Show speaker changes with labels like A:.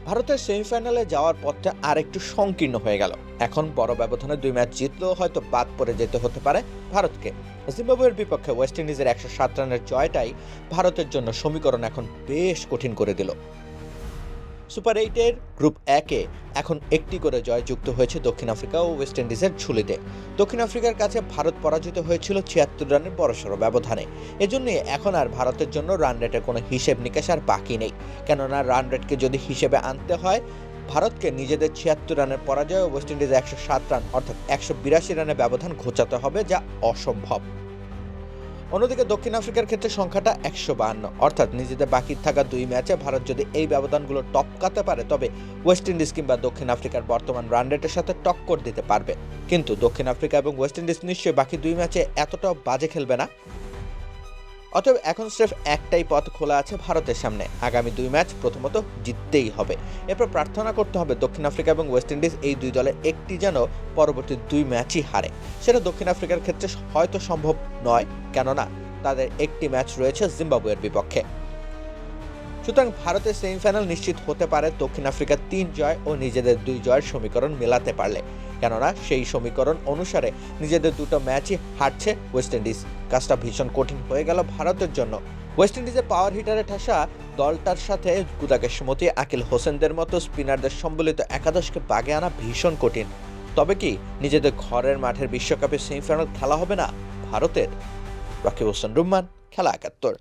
A: ভারতের সেমিফাইনালে যাওয়ার পথটা আর একটু সংকীর্ণ হয়ে গেল। এখন বড় ব্যবধানে 2 ম্যাচ জিতলেও হয়তো বাদ পড়ে যেতে হতে পারে ভারতকে। জিম্বাবুয়ের বিপক্ষে ওয়েস্ট ইন্ডিজের 107 রানের জয়টাই ভারতের জন্য সমীকরণ এখন বেশ কঠিন করে দিল। সুপার 8-এর গ্রুপ 1-এ এখন একটি করে জয় যুক্ত হয়েছে দক্ষিণ আফ্রিকা ও ওয়েস্ট ইন্ডিজের ঝুলিতে। দক্ষিণ আফ্রিকার কাছে ভারত পরাজিত হয়েছিল 76 রানের বড়সড় ব্যবধানে। এজন্যই এখন আর ভারতের জন্য রান রেটের কোনো হিসেব নিকেশ আর বাকি নেই। কেননা রান রেটকে যদি হিসেবে আনতে হয়, ভারতকে নিজেদের 76 রানের পরাজয় ও ওয়েস্ট ইন্ডিজের 107 রান অর্থাৎ 182 রানের ব্যবধান ঘোচাতে হবে, যা অসম্ভব। অন্যদিকে দক্ষিণ আফ্রিকার ক্ষেত্রে সংখ্যাটা 152, অর্থাৎ নিজেদের বাকি থাকা 2 ম্যাচে ভারত যদি এই ব্যবধানগুলো টপকাতে পারে তবে ওয়েস্ট ইন্ডিজ কিংবা দক্ষিণ আফ্রিকার বর্তমান রান রেটের সাথে টক্কর দিতে পারবে। কিন্তু দক্ষিণ আফ্রিকা এবং ওয়েস্ট ইন্ডিজ নিশ্চয়ই বাকি 2 ম্যাচে এতটাও বাজে খেলবে না। অতএব এখন স্রেফ একটাই পথ খোলা আছে ভারতের সামনে, আগামী 2 ম্যাচ প্রথমত জিততেই হবে। এরপর প্রার্থনা করতে হবে দক্ষিণ আফ্রিকা এবং ওয়েস্ট ইন্ডিজ এই দুই দলের একটি যেন পরবর্তী 2 ম্যাচই হারে। সেটা দক্ষিণ আফ্রিকার ক্ষেত্রে হয়তো সম্ভব নয়, কেননা তাদের একটি ম্যাচ রয়েছে জিম্বাবুয়ের বিপক্ষে। সুতরাং ভারতের সেমিফাইনাল নিশ্চিত হতে পারে দক্ষিণ আফ্রিকার 3 জয় ও নিজেদের 2 জয়ের সমীকরণ মেলাতে পারলে। কেননা সেই সমীকরণ অনুসারে নিজেদের 2টো ম্যাচই হারছে ওয়েস্ট ইন্ডিজ। কাজটা ভীষণ কঠিন হয়ে গেল ভারতের জন্য। ওয়েস্ট ইন্ডিজের পাওয়ার হিটারে ঠাসা দলটার সাথে গুদাকেশমতি, আকিল হোসেনদের মতো স্পিনারদের সম্বলিত একাদশকে বাগে আনা ভীষণ কঠিন। তবে কি নিজেদের ঘরের মাঠের বিশ্বকাপের সেমিফাইনাল খেলা হবে না ভারতের? রাকিব হোসেন রুম্মান, খেলা 71।